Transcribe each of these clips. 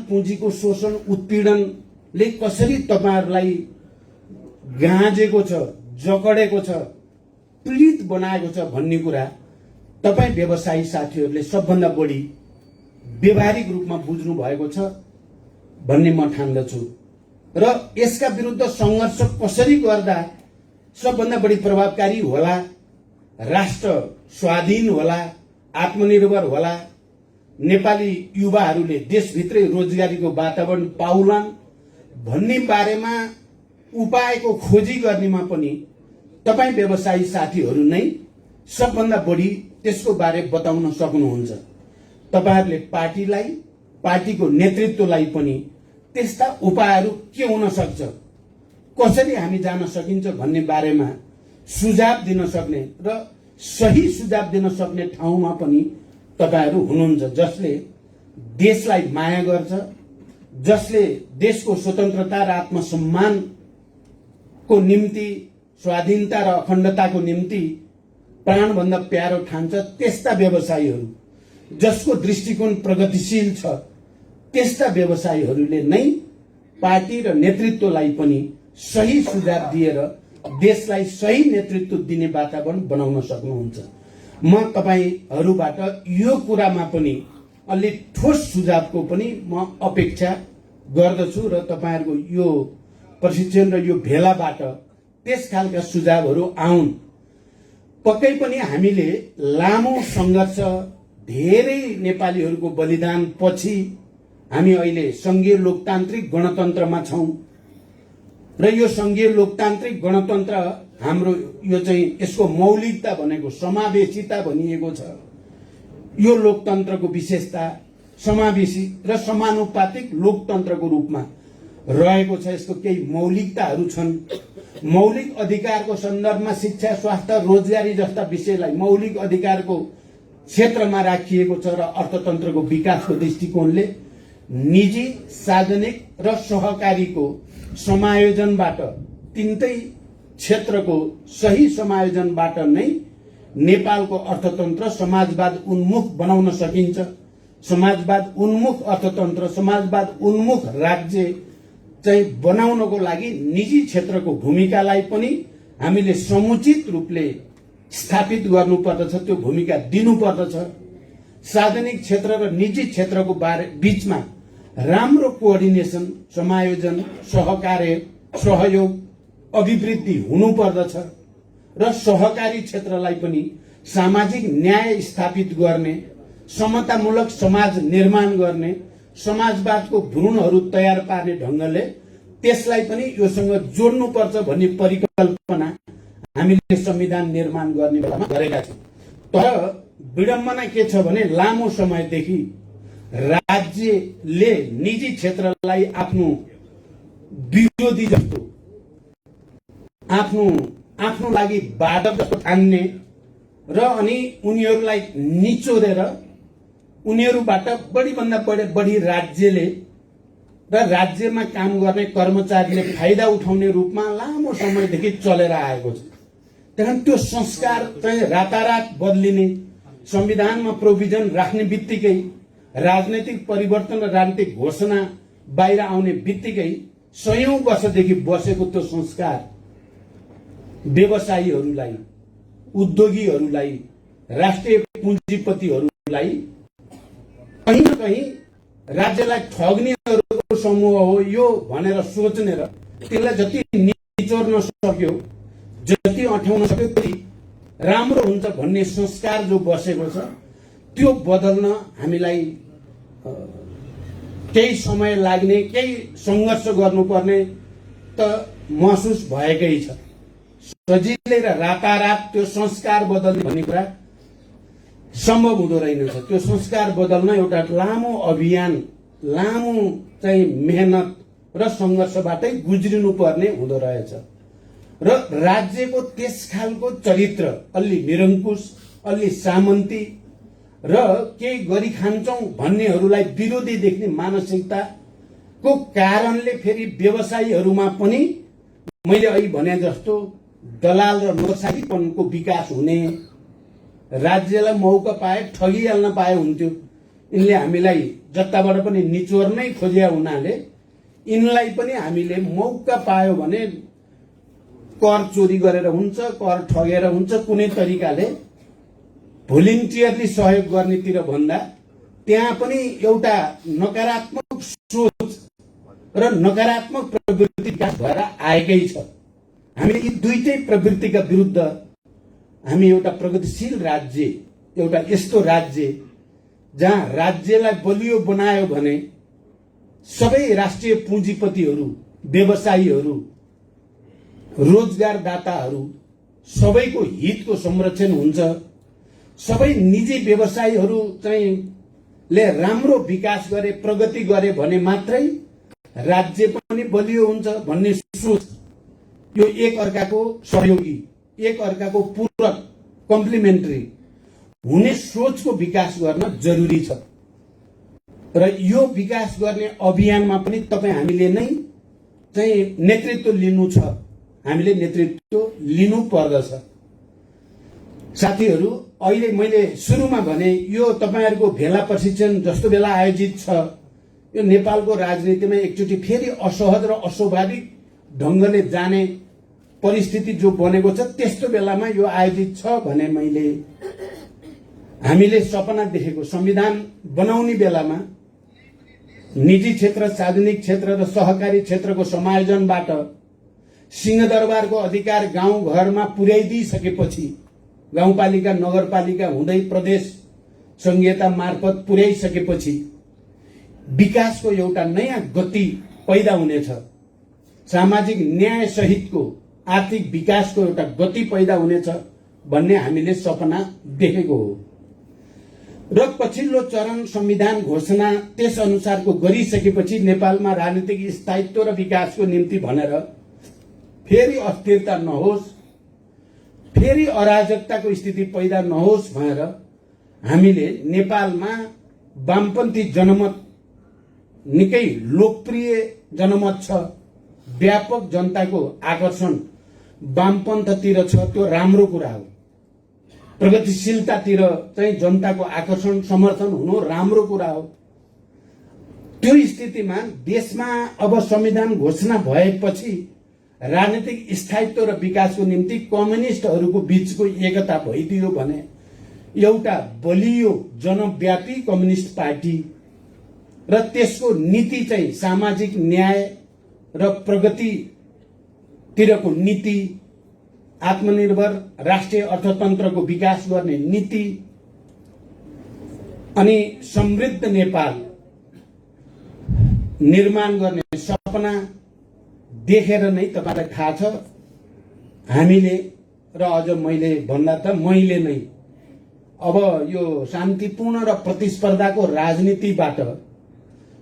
पुँजीको शोषण उत्पीडनले कसरी तपाईहरुलाई गाँजेको छ, जकडेको छ, पीडित बनाएको छ भन्ने कुरा तपाई व्यवसायी साथीहरूले सबभन्दा बढी व्यवहारिक रूपमा बुझ्नु भएको छ भन्ने म ठान्दछु। र यसका विरुद्ध संघर्ष कसरी गर्दा सबभन्दा बढी प्रभावकारी होला, राष्ट्र स्वाधीन होला, आत्मनिर्भर होला, नेपाली युवाहरूले देशभित्रै रोजगारीको वातावरण पाउलान् भन्ने बारेमा उपायको खोजी गर्नेमा पनि तपाई व्यवसायी साथीहरू नै सबभन्दा बढी त्यसको बारे बताउन सक्नुहुन्छ। तपाईहरुले पार्टीलाई, पार्टीको नेतृत्वलाई पनि त्यस्ता उपायहरू के हुन सक्छ, कसरी हामी जान सकिन्छ भन्ने बारेमा सुझाव दिन सक्ने र सही सुझाव दिन सक्ने ठाउँमा पनि तपाईहरु हुनुहुन्छ, जसले देशलाई माया गर्छ, जसले देशको स्वतन्त्रता र आत्मसम्मानको निम्ति, स्वाधीनता र अखण्डताको निम्ति प्राणभन्दा प्यारो ठान्छ। त्यस्ता व्यवसायीहरू जसको दृष्टिकोण प्रगतिशील छ, त्यस्ता व्यवसायीहरूले नै पार्टी र नेतृत्वलाई पनि सही सुझाव दिएर देशलाई सही नेतृत्व दिने वातावरण बनाउन सक्नुहुन्छ। म तपाईहरुबाट यो कुरामा पनि अलि ठोस सुझावको पनि म अपेक्षा गर्दछु र तपाईहरुको यो प्रशिक्षण र यो भेलाबाट त्यस खालका सुझावहरू आउन्। पक्कै पनि हामीले लामो संघर्ष, धेरै नेपालीहरूको बलिदान पछि हामी अहिले संघीय लोकतान्त्रिक गणतन्त्रमा छौं र यो संघीय लोकतान्त्रिक गणतन्त्र हाम्रो यो चाहिँ यसको मौलिकता भनेको समावेशिता भनिएको छ। यो लोकतन्त्रको विशेषता समावेशी र समानुपातिक लोकतन्त्रको रूपमा रहेको छ। यसको केही मौलिकताहरू छन्। मौलिक अधिकारको सन्दर्भमा शिक्षा, स्वास्थ्य, रोजगारी जस्ता विषयलाई मौलिक अधिकारको क्षेत्रमा राखिएको छ र अर्थतन्त्रको विकासको दृष्टिकोणले निजी, सार्वजनिक र सहकारीको समायोजनबाट, तीनटै क्षेत्रको सही समायोजनबाट नै नेपालको अर्थतन्त्र समाजवाद उन्मुख बनाउन सकिन्छ। समाजवाद उन्मुख अर्थतन्त्र, समाजवाद उन्मुख राज्य चाहिँ बनाउनको लागि निजी क्षेत्रको भूमिकालाई पनि हामीले समुचित रूपले स्थापित गर्नुपर्दछ, त्यो भूमिका दिनुपर्दछ। सार्वजनिक क्षेत्र र निजी क्षेत्रको बीचमा राम्रो कोअर्डिनेसन, समायोजन, सहकार्य, सहयोग, अभिवृद्धि हुनुपर्दछ र सहकारी क्षेत्रलाई पनि सामाजिक न्याय स्थापित गर्ने, समतामूलक समाज निर्माण गर्ने, समाजवादको भ्रूणहरू तयार पार्ने ढंगले त्यसलाई पनि योसँग जोड्नुपर्छ भन्ने परिकल्पना हामीले संविधान निर्माण गर्ने बेलामा गरेका छौं। तर विडम्बना के छ भने लामो समयदेखि राज्यले निजी क्षेत्रलाई आफ्नो विरोधी जस्तो, आफ्नो लागि बाधक जस्तो ठान्ने र अनि उनीहरूलाई निचोरेर उनीहरूबाट बढीभन्दा बढी राज्यले र राज्यमा काम गर्ने कर्मचारीले फाइदा उठाउने रूपमा लामो समयदेखि चलेर आएको छ। त्यहाँ त्यो संस्कार चाहिँ रातारात बदलिने, संविधानमा प्रोभिजन राख्ने बित्तिकै, राजनैतिक परिवर्तन र राजनीतिक घोषणा बाहिर आउने बित्तिकै सयौं वर्षदेखि बसेको त्यो संस्कार व्यवसायीहरूलाई, उद्योगीहरूलाई, राष्ट्रिय पुँजीपतिहरूलाई कहीं न कहीं राज्यलाई ठग्नेहरूको समूह हो यो भनेर सोच्ने र त्यसलाई जति निचोर्न सक्यो, जति अँठ्याउन सक्यो त्यति राम्रो हुन्छ भन्ने संस्कार जो बसेको छ, त्यो बदल्न हामीलाई केही समय लाग्ने, केही संघर्ष गर्नुपर्ने त महसुस भएकै छ। सजिलै र रातारात त्यो संस्कार बदल्ने भन्ने कुरा सम्भव हुँदो रहेनछ। त्यो संस्कार बदल्न एउटा लामो अभियान, लामो चाहिँ मेहनत र संघर्षबाटै गुज्रिनु पर्ने हुँदो रहेछ। र राज्यको त्यस खालको चरित्र, अलि निरङ्कुश, अलि सामन्ती र केही गरी खान्छौं भन्नेहरूलाई विरोधी देख्ने मानसिकताको कारणले फेरि व्यवसायीहरूमा पनि मैले अघि भने जस्तो दलाल र नोकसारीपनको विकास हुने, राज्यलाई मौका पाए ठगिहाल्न पाए हुन्थ्यो, यिनले हामीलाई जताबाट पनि निचोर्नै खोजिया हुनाले यिनलाई पनि हामीले मौका पायो भने कर चोरी गरेर हुन्छ, कर ठगेर हुन्छ, कुनै तरिकाले भोलिन्टियरली सहयोग गर्नेतिर भन्दा त्यहाँ पनि एउटा नकारात्मक सोच र नकारात्मक प्रवृत्ति विकास भएर आएकै छ। हामीले यी दुईटै प्रवृत्तिका विरुद्ध हामी एउटा प्रगतिशील राज्य, एउटा यस्तो राज्य जहाँ राज्यलाई बलियो बनायो भने सबै राष्ट्रिय पुँजीपतिहरू, व्यवसायीहरू, रोजगारदाताहरू सबैको हितको संरक्षण हुन्छ। सबै निजी व्यवसायीहरू चाहिँ ले राम्रो विकास गरे, प्रगति गरे भने मात्रै राज्य पनि बलियो हुन्छ भन्ने सोच, यो एक अर्काको सहयोगी, एक अर्काको पूरक, कम्प्लिमेन्ट्री हुने सोचको विकास गर्न जरुरी छ। र यो विकास गर्ने अभियानमा पनि तपाईँ हामीले नै चाहिँ नेतृत्व लिनु छ, हामीले नेतृत्व लिनु पर्दछ। साथीहरू, अहिले मैले सुरुमा भने यो तपाईहरुको भेला प्रशिक्षण जस्तो बेला आयोजित छ, यो नेपालको राजनीतिमा एकचोटि फेरि असहज र अस्वाभाविक ढंगले जाने परिस्थिति जो बनेको छ, त्यस्तो बेलामा यो आयोजित छ भने मैले हामीले सपना देखेको संविधान बनाउने बेलामा निजी क्षेत्र, सार्वजनिक क्षेत्र र सहकारी क्षेत्रको समायोजनबाट सिंहदरबारको अधिकार गाउँ घरमा पुर्याइदिइसकेपछि, गाउँपालिका नगरपालिका हुँदै प्रदेश संघीयता मार्फत पुर्याइसकेपछि विकासको एउटा नयाँ गति पैदा हुनेछ। सामाजिक न्याय सहितको आर्थिक विकासको एउटा गति पैदा हुनेछ भन्ने हामीले सपना देखेको हो। र पछिल्लो चरण संविधान घोषणा त्यस अनुसारको गरिसकेपछि नेपालमा राजनीतिक स्थायित्व र विकासको निम्ति भनेर फेरि अस्थिरता नहोस्, फेरि अराजकताको स्थिति पैदा नहोस् भनेर हामीले नेपालमा वामपन्थी जनमत निकै लोकप्रिय जनमत छ, व्यापक जनताको आकर्षण वामपन्थतिर छ, त्यो राम्रो कुरा हो। प्रगतिशीलतातिर चाहिँ जनताको आकर्षण समर्थन हुनु राम्रो कुरा हो। त्यो स्थितिमा देशमा अब संविधान घोषणा भएपछि राजनीतिक स्थायित्व र विकासको निम्ति कम्युनिस्टहरूको बीचको एकता भइदियो भने एउटा बलियो जनव्यापी कम्युनिस्ट पार्टी र त्यसको नीति चाहिँ सामाजिक न्याय र प्रगतितिरको नीति, आत्मनिर्भर राष्ट्रिय अर्थतन्त्रको विकास गर्ने नीति अनि समृद्ध नेपाल निर्माण गर्ने सपना देखेर नै तपाईलाई थाहा छ हामीले र अझ मैले भन्दा त मैले नै अब यो शान्तिपूर्ण र प्रतिस्पर्धाको राजनीतिबाट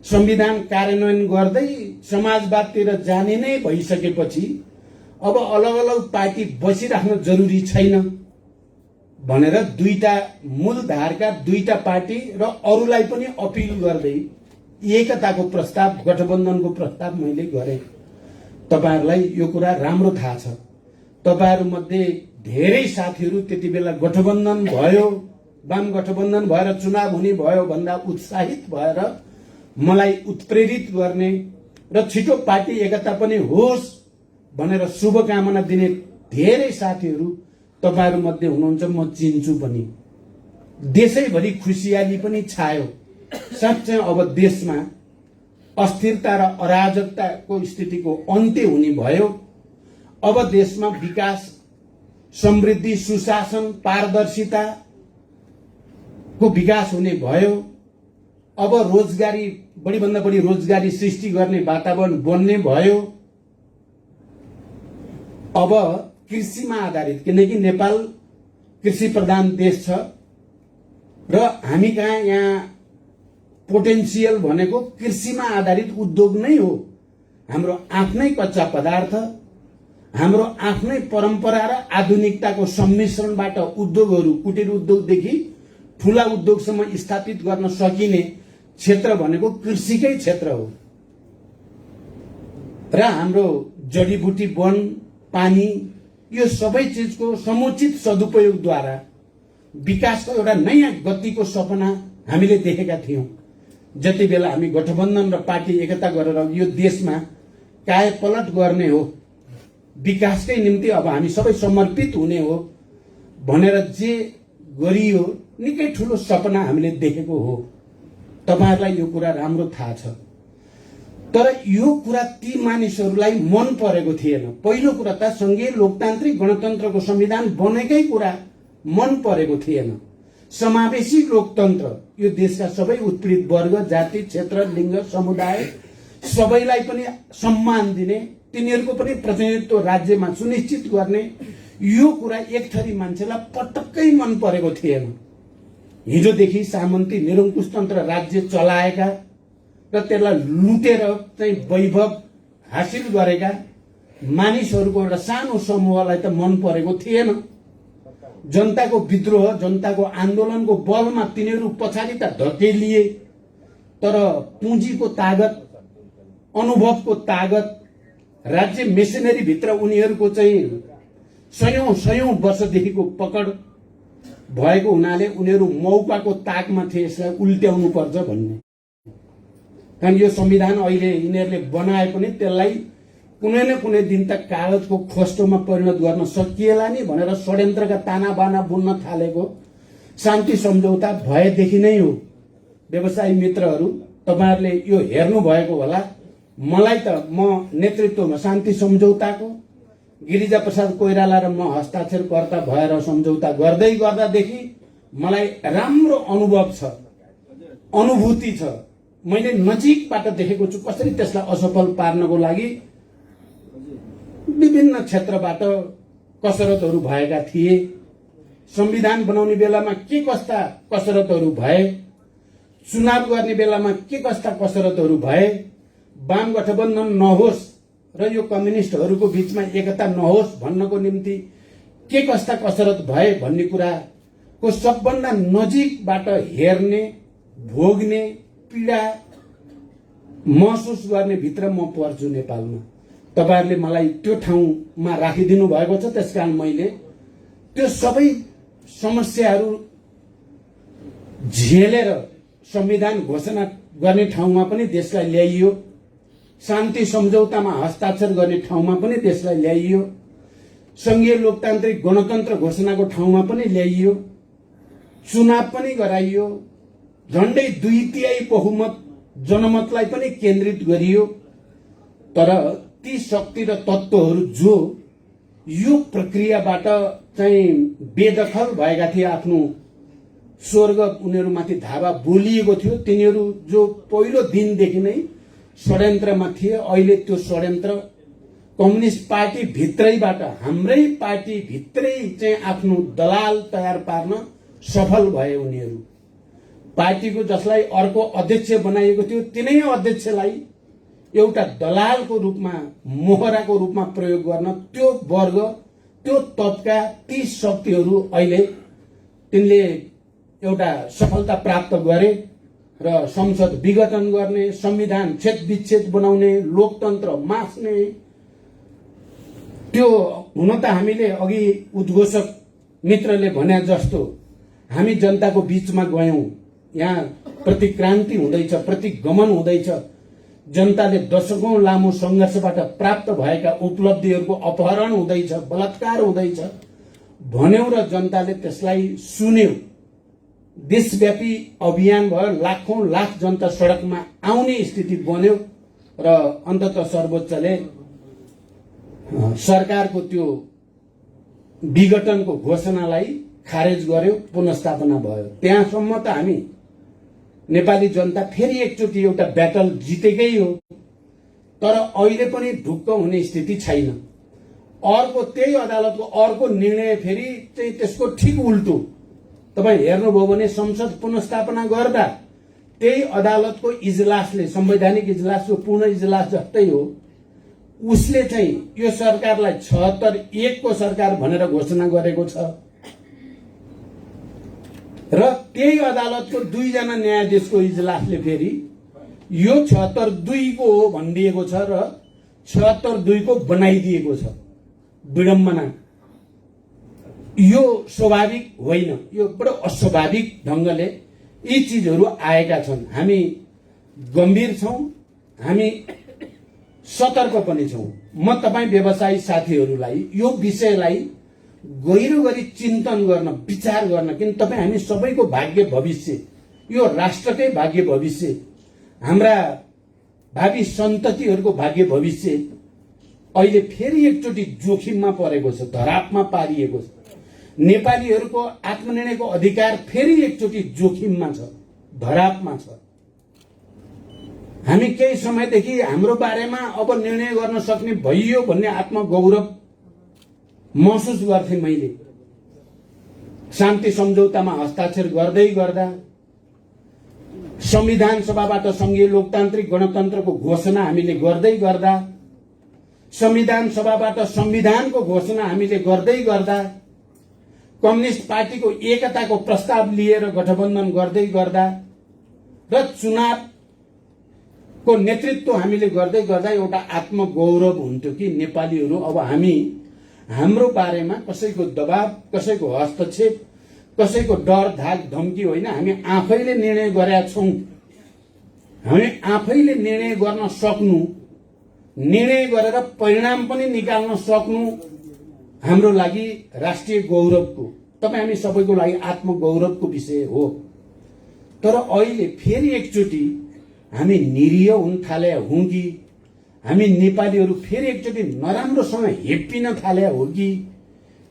संविधान कार्यान्वयन गर्दै समाजवादतिर जाने नै भइसकेपछि अब अलग अलग पार्टी बसिराख्न जरुरी छैन भनेर दुईटा मूलधारका दुईटा पार्टी र अरूलाई पनि अपिल गर्दै एकताको प्रस्ताव, गठबन्धनको प्रस्ताव मैले गरेँ। तपाईहरुलाई यो कुरा राम्रो थाहा छ। तपाईहरु मध्ये धेरै साथीहरु त्यति बेला गठबन्धन भयो, वाम गठबन्धन भएर चुनाव हुने भयो भन्दा उत्साहित भएर मलाई उत्प्रेरित गर्ने र छिटो पार्टी एकता पनि होस् भनेर शुभकामना दिने धेरै साथीहरु तपाईहरु मध्ये हुनुहुन्छ, म चिन्छु पनि। देशैभरि खुशियाली पनि छायो। साँच्चै अब देशमा अस्थिरता र अराजकताको स्थितिको अन्त्य हुने भयो। अब देशमा विकास, समृद्धि, सुशासन, पारदर्शिता को विकास हुने भयो। अब रोजगारी, बढी भन्दा बढी रोजगारी सृष्टि गर्ने वातावरण बन्ने भयो। अब कृषिमा आधारित, किनकि नेपाल कृषि प्रधान देश छ र हामी कहाँ यहाँ पोटेन्सियल भनेको कृषिमा आधारित उद्योग नै हो। हाम्रो आफ्नै कच्चा पदार्थ, हाम्रो आफ्नै परम्परा र आधुनिकताको सम्मिश्रणबाट उद्योगहरू, कुटीर उद्योगदेखि ठूला उद्योगसम्म स्थापित गर्न सकिने क्षेत्र भनेको कृषिकै क्षेत्र हो। र हाम्रो जडीबुटी, वन, पानी, यो सबै चिजको समुचित सदुपयोगद्वारा विकासको एउटा नयाँ गतिको सपना हामीले देखेका थियौं। जति बेला हामी गठबन्धन र पार्टी एकता गरेर यो देशमा कायापलट गर्ने हो, विकासकै निम्ति अब हामी सबै समर्पित हुने हो भनेर जे गरियो, निकै ठूलो सपना हामीले देखेको हो। तपाईहरुलाई यो कुरा राम्रो थाहा छ। तर यो कुरा ती मानिसहरूलाई मन परेको थिएन। पहिलो कुरा त संघीय लोकतान्त्रिक गणतन्त्रको संविधान बनेकै कुरा मन परेको थिएन। समावेशी लोकतन्त्र, यो देशका सबै उत्पीडित वर्ग, जाति, क्षेत्र, लिङ्ग, समुदाय सबैलाई पनि सम्मान दिने, तिनीहरूको पनि प्रतिनिधित्व राज्यमा सुनिश्चित गर्ने, यो कुरा एक थरी मान्छेलाई पटक्कै मन परेको थिएन। हिजोदेखि सामन्ती निरङ्कुशतन्त्र राज्य चलाएका र त्यसलाई लुटेर चाहिँ वैभव हासिल गरेका मानिसहरूको एउटा सानो समूहलाई त मन परेको थिएन। जनताको विद्रोह, जनताको आन्दोलनको बलमा तिनीहरू पछाडि त धकेलिए, तर पुँजीको तागत, अनुभवको तागत, राज्य मेसिनरी भित्र उनीहरूको चाहिँ सयौं वर्षदेखिको पकड भएको हुनाले उनीहरू मौकाको ताकमा थिए यसलाई उल्ट्याउनु पर्छ भन्ने। कारण यो संविधान अहिले यिनीहरूले बनाए पनि त्यसलाई कुनै न कुनै दिन त कागजको खोस्टोमा परिणत गर्न सकिएला नि भनेर षड्यन्त्रका ताना बाना बुन्न थालेको शान्ति सम्झौता भएदेखि नै हो। व्यवसायी मित्रहरू, तपाईहरुले यो हेर्नु भएको होला। मलाई त म नेतृत्वमा शान्ति सम्झौताको गिरिजा प्रसाद कोइराला र म हस्ताक्षरकर्ता भएर सम्झौता गर्दै गर्दादेखि मलाई राम्रो अनुभव छ, अनुभूति छ। मैले नजिकबाट देखेको छु कसरी त्यसलाई असफल पार्नको लागि विभिन्न क्षेत्रबाट कसरतहरू भएका थिए। संविधान बनाउने बेलामा के कस्ता कसरतहरू भए, चुनाव गर्ने बेलामा के कस्ता कसरतहरू भए, वाम गठबन्धन नहोस् र यो कम्युनिस्टहरूको बीचमा एकता नहोस् भन्नको निम्ति के कस्ता कसरत भए भन्ने कुराको सबभन्दा नजिकबाट हेर्ने, भोग्ने, पीडा महसुस गर्ने भित्र म पर्छु नेपालमा। तपाईहरुले मलाई त्यो ठाउँमा राखिदिनु भएको छ, त्यसकारण मैले त्यो सबै समस्याहरू झेलेर संविधान घोषणा गर्ने ठाउँमा पनि देशलाई ल्याइयो, शान्ति सम्झौतामा हस्ताक्षर गर्ने ठाउँमा पनि देशलाई ल्याइयो, संघीय लोकतान्त्रिक गणतन्त्र घोषणाको ठाउँमा पनि ल्याइयो, चुनाव पनि गराइयो, झण्डै 2/3 बहुमत जनमतलाई पनि केन्द्रित गरियो। तर ती शक्ति र तत्त्वहरू जो यो प्रक्रियाबाट चाहिँ बेदखल भएका थिए, आफ्नो स्वर्ग उनीहरूमाथि धावा बोलिएको थियो, तिनीहरू जो पहिलो दिनदेखि नै षड्यन्त्रमा थिए, अहिले त्यो षड्यन्त्र कम्युनिस्ट पार्टी भित्रैबाट, हाम्रै पार्टी भित्रै चाहिँ आफ्नो दलाल तयार पार्न सफल भए उनीहरू। पार्टीको जसलाई अर्को अध्यक्ष बनाइएको थियो, तिनै अध्यक्षलाई एउटा दलालको रूपमा, मोहराको रूपमा प्रयोग गर्न त्यो वर्ग, त्यो तबका, ती शक्तिहरू अहिले तिनले एउटा सफलता प्राप्त गरे र संसद विघटन गर्ने, संविधान छेद विच्छेद बनाउने, लोकतन्त्र मास्ने। त्यो हुन त हामीले अघि उद्घोषक मित्रले भने जस्तो हामी जनताको बीचमा गयौं, यहाँ प्रतिक्रान्ति हुँदैछ, प्रतिगमन हुँदैछ, जनताले दशकौं लामो संघर्षबाट प्राप्त भएका उपलब्धिहरूको अपहरण हुँदैछ, बलात्कार हुँदैछ भन्यौं र जनताले त्यसलाई सुन्यो। देशव्यापी अभियान भयो, लाखौं लाख जनता सडकमा आउने स्थिति बन्यो र अन्ततः सर्वोच्चले सरकारको त्यो विघटनको घोषणालाई खारेज गर्यो, पुनर्स्थापना भयो। त्यहाँसम्म त हामी नेपाली जनता फेरि एकचोटि एउटा ब्याटल जितेकै हो, तर अहिले पनि ढुक्क हुने स्थिति छैन। अर्को त्यही अदालतको अर्को निर्णय फेरि चाहिँ त्यसको ठिक उल्टो। तपाई हेर्नुभयो भने संसद पुनर्स्थापना गर्दा त्यही अदालतको इजलासले, संवैधानिक इजलासको पूर्ण इजलास जस्तै हो, उसले चाहिँ यो सरकारलाई 76-1 को सरकार भनेर घोषणा गरेको छ र त्यही अदालतको 2 जना न्यायाधीशको इजलासले फेरि यो 76-2 को हो भनिदिएको छ र 76-2 को बनाइदिएको छ। विडम्बना। यो स्वाभाविक होइन, यो बडो अस्वाभाविक ढंगले यी चीजहरू आएका छन्। हामी गम्भीर छौं, हामी सतर्क पनि छौं। म तपाईं व्यवसायी साथीहरूलाई यो विषयलाई गहिरो गरी चिन्तन गर्न, विचार गर्न, किन तपाईं हामी सबैको भाग्य भविष्य, यो राष्ट्रकै भाग्य भविष्य, हाम्रा भावी सन्ततिहरूको भाग्य भविष्य अहिले फेरि एकचोटि जोखिममा परेको छ, धरापमा पारिएको छ। नेपालीहरूको आत्मनिर्णयको अधिकार फेरि एकचोटि जोखिममा छ, धरापमा छ। हामी केही समयदेखि हाम्रो बारेमा अब निर्णय गर्न सक्ने भइयो भन्ने आत्मगौरव महसुस गर्थे मैले। शान्ति सम्झौतामा हस्ताक्षर गर्दै गर्दा, संविधान सभाबाट संघीय लोकतान्त्रिक गणतन्त्रको घोषणा हामीले गर्दै गर्दा, संविधान सभाबाट संविधानको घोषणा हामीले गर्दै गर्दा, कम्युनिस्ट पार्टीको एकताको प्रस्ताव लिएर गठबन्धन गर्दै गर्दा र चुनावको नेतृत्व हामीले गर्दै गर्दा एउटा आत्मगौरव हुन्थ्यो कि नेपालीहरू अब हामी हाम्रो बारेमा कसैको दबाव, कसैको हस्तक्षेप, कसैको डर धाक धम्की होइन, हामी आफैले निर्णय गरेका छौं। हामी आफैले निर्णय गर्न सक्नु, निर्णय गरेर परिणाम पनि निकाल्न सक्नु हाम्रो लागि राष्ट्रिय गौरवको, तपाईं हामी सबैको लागि आत्मगौरवको विषय हो। तर अहिले फेरि एकचोटि हामी निरीह हुन थाले हौं कि, हामी नेपालीहरू फेरि एकचोटि नराम्रोसँग हेप्पिन थाले हो कि,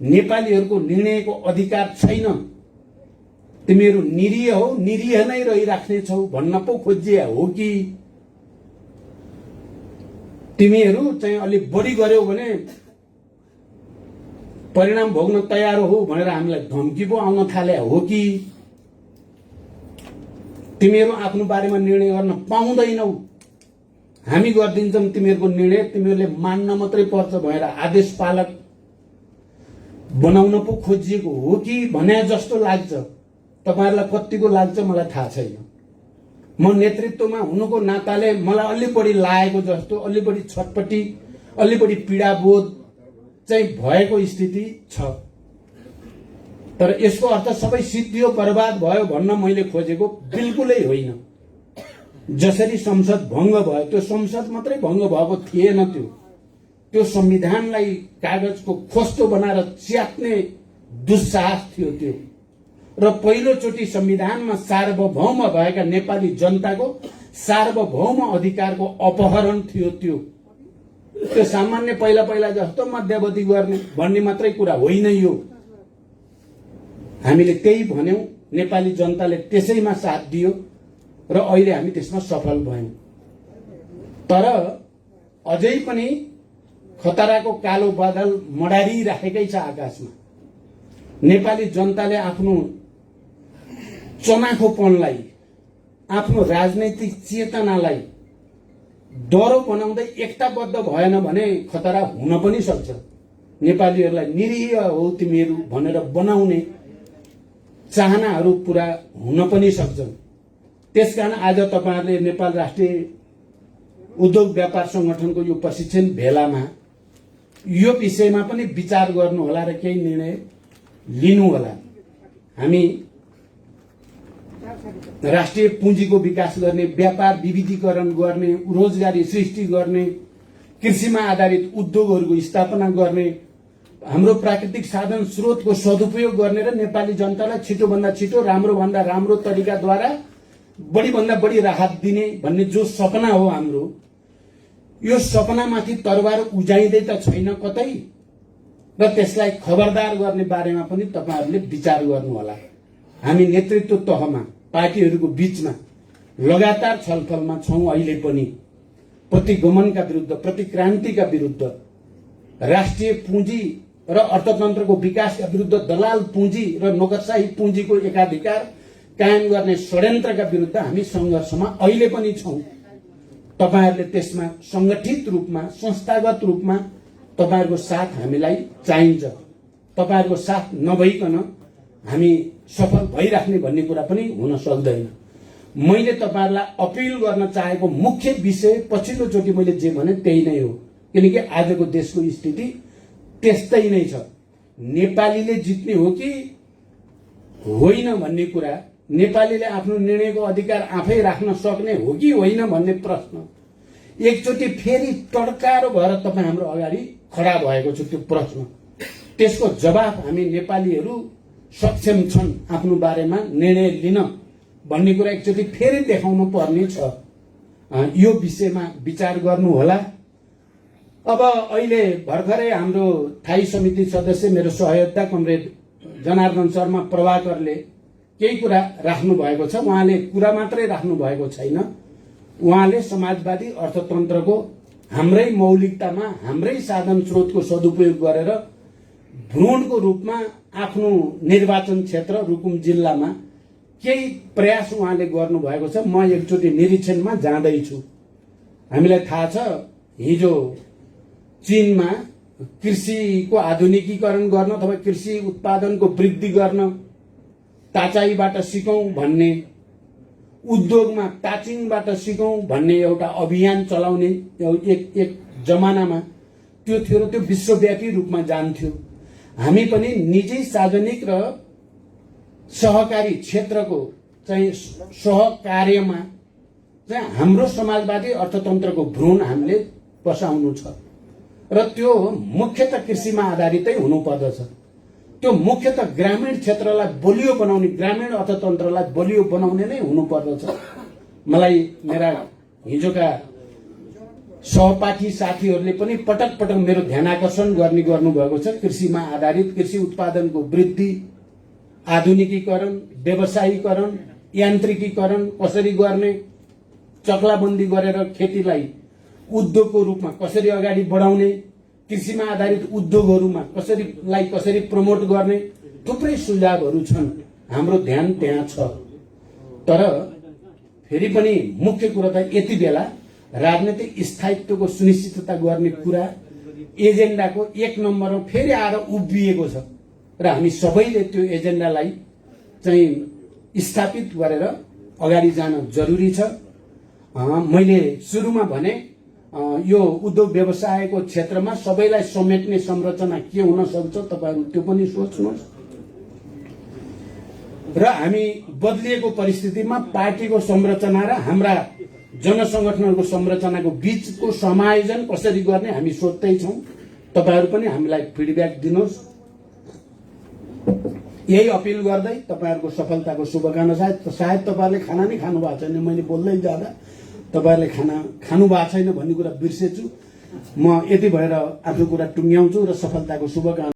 नेपालीहरूको निर्णयको अधिकार छैन, तिमीहरू निरीह हो, निरीह नै रहिराख्ने छौ भन्न पो खोजिए हो कि, तिमीहरू चाहिँ अलि बढी गर्यौ भने परिणाम भोग्न तयार हो भनेर हामीलाई धम्की पो आउन थाले हो कि, तिमीहरू आफ्नो बारेमा निर्णय गर्न पाउँदैनौ, हामी गर्दिन्छौं तिमीहरूको निर्णय, तिमीहरूले मान्न मात्रै पर्छ भनेर आदेश पालक बनाउन पो खोजिएको हो कि भने जस्तो लाग्छ। तपाईहरुलाई कतिको लाग्छ मलाई थाहा छैन। म नेतृत्वमा हुनुको नाताले मलाई अलि बढी लागेको जस्तो, अलि बढी छटपटी, अलि बढी पीडाबोध चाहिँ भएको स्थिति छ। तर यसको अर्थ सबै सिद्धियो, बर्बाद भयो भन्न मैले खोजेको बिल्कुलै होइन। जसरी संसद भङ्ग भयो, त्यो संसद मात्रै भङ्ग भएको थिएन, त्यो संविधानलाई कागजको खोस्तो बनाएर च्यात्ने दुस्साहस थियो त्यो। र पहिलोचोटि संविधानमा सार्वभौम भएका नेपाली जनताको सार्वभौम अधिकारको अपहरण थियो त्यो। त्यो सामान्य पहिला पहिला जस्तो मध्यवधि गर्ने भन्ने मात्रै कुरा होइन यो। हामीले त्यही भन्यौं, नेपाली जनताले त्यसैमा साथ दियो र अहिले हामी त्यसमा सफल भयौं। तर अझै पनि खतराको कालो बादल मडारिराखेकै छ आकाशमा। नेपाली जनताले आफ्नो चनाखोपनलाई, आफ्नो राजनैतिक चेतनालाई डरो बनाउँदै एकताबद्ध भएन भने खतरा हुन पनि सक्छ। नेपालीहरूलाई निरीह हो तिमीहरू भनेर बनाउने चाहनाहरू पूरा हुन पनि सक्छन्। त्यसकारण आज तपाईहरुले नेपाल राष्ट्रिय उद्योग व्यापार संगठनको यो प्रशिक्षण भेलामा यो विषयमा पनि विचार गर्नु होला र केही निर्णय लिनु होला। हामी राष्ट्रिय पुँजीको विकास गर्ने, व्यापार विविधीकरण गर्ने, रोजगारी सृष्टि गर्ने, कृषिमा आधारित उद्योगहरूको स्थापना गर्ने, हाम्रो प्राकृतिक साधन स्रोतको सदुपयोग गर्ने र नेपाली जनतालाई छिटोभन्दा छिटो, राम्रो भन्दा राम्रो तरिकाद्वारा बढी भन्दा बढी राहत दिने भन्ने जो सपना हो हाम्रो, यो सपनामाथि तरबार उजाइँदै त छैन कतै, र त्यसलाई खबरदार गर्ने बारेमा पनि तपाईहरुले विचार गर्नु होला। हामी नेतृत्व तहमा, पार्टीहरूको बीचमा लगातार छलफलमा छौं। अहिले पनि प्रतिगमनका विरुद्ध, प्रतिक्रान्तिका विरुद्ध, राष्ट्रिय पुँजी र अर्थतन्त्रको विकासका विरुद्ध दलाल पुँजी र नोकरशाही पुँजीको एकाधिकार कायम गर्ने षड्यन्त्रका विरुद्ध हामी संघर्षमा अहिले पनि छौं। तपाईहरुले त्यसमा संगठित रूपमा, संस्थागत रूपमा तपाईहरुको साथ हामीलाई चाहिन्छ। तपाईहरुको साथ नभइकन हामी सफल भइराख्ने भन्ने कुरा पनि हुन सक्दैन। मैले तपाईहरुलाई अपील गर्न चाहेको मुख्य विषय पछिल्लोचोटि मैले जे भने त्यही नै हो। किनकि आजको देशको स्थिति त्यस्तै नै छ। नेपालीले जित्ने हो कि होइन भन्ने कुरा नेपालीले आफ्नो निर्णयको अधिकार आफै राख्न सक्ने हो कि होइन भन्ने प्रश्न एकचोटि फेरि टड्कारो भएर तपाईँ हाम्रो अगाडि खडा भएको छ। त्यो प्रश्न, त्यसको जवाफ हामी नेपालीहरू सक्षम छन् आफ्नो बारेमा निर्णय लिन भन्ने कुरा एकचोटि फेरि देखाउनु पर्ने छ। यो विषयमा विचार गर्नुहोला। अब अहिले भर्खरै हाम्रो थाई समिति सदस्य मेरो सहयोगता कमरेड जनार्दन शर्मा प्रभाकरले केही कुरा राख्नु भएको छ। उहाँले कुरा मात्रै राख्नु भएको छैन, उहाँले समाजवादी अर्थतन्त्रको हाम्रै मौलिकतामा हाम्रै साधन स्रोतको सदुपयोग गरेर भ्रूणको रूपमा आफ्नो निर्वाचन क्षेत्र रुकुम जिल्लामा केही प्रयास उहाँले गर्नुभएको छ। म एकचोटि निरीक्षणमा जाँदैछु। हामीलाई थाहा छ हिजो चीनमा कृषिको आधुनिकीकरण गर्न अथवा कृषि उत्पादनको वृद्धि गर्न ताचाईबाट सिकौं भन्ने, उद्योगमा टाचिङबाट सिकौं भन्ने एउटा अभियान चलाउने एक जमानामा त्यो थियो र त्यो विश्वव्यापी रूपमा जान्थ्यो। हामी पनि निजी सार्वजनिक र सहकारी क्षेत्रको चाहिँ सहकार्यमा चाहिँ हाम्रो समाजवादी अर्थतन्त्रको भ्रूण हामीले बसाउनु छ र त्यो मुख्यतः कृषिमा आधारितै हुनुपर्दछ। त्यो मुख्यतः ग्रामीण क्षेत्रलाई बलियो बनाउने, ग्रामीण अर्थतन्त्रलाई बलियो बनाउने नै हुनुपर्दछ। मलाई मेरा हिजोका सहपाठी साथीहरूले पनि पटक पटक मेरो ध्यानाकर्षण गर्नुभएको छ। कृषिमा आधारित कृषि उत्पादनको वृद्धि, आधुनिकीकरण, व्यवसायीकरण, यान्त्रिकीकरण कसरी गर्ने, चक्लाबन्दी गरेर खेतीलाई उद्योगको रूपमा कसरी अगाडि बढाउने, कृषिमा आधारित उद्योगहरूमा कसरी प्रमोट गर्ने, थुप्रै सुझावहरू छन्। हाम्रो ध्यान त्यहाँ छ। तर फेरि पनि मुख्य कुरा त यति बेला राजनीतिक स्थायित्वको सुनिश्चितता गर्ने कुरा एजेन्डाको एक नम्बरमा फेरि आएर उभिएको छ र हामी सबैले त्यो एजेन्डालाई चाहिँ स्थापित गरेर अगाडि जान जरुरी छ। मैले सुरुमा भने यो उद्योग व्यवसायको क्षेत्रमा सबैलाई समेट्ने संरचना के हुन सक्छ, तपाईहरु त्यो पनि सोच्नुहोस्। र हामी बदलिएको परिस्थितिमा पार्टीको संरचना र हाम्रा जनसंगठनहरूको संरचनाको बीचको समायोजन कसरी गर्ने हामी सोच्दै छौं। तपाईहरु पनि हामीलाई फिडब्याक दिनुहोस्। यही अपिल गर्दै तपाईहरुको सफलताको शुभकामना। सायद तपाईहरुले खाना नै खानु भएको छैन, मैले बोल्दै जाँदा तपाईहरुले खाना खानु भएको छैन भन्ने कुरा बिर्सेछु। म यति भएर आफ्नो कुरा टुङ्ग्याउँछु र सफलताको शुभकामना।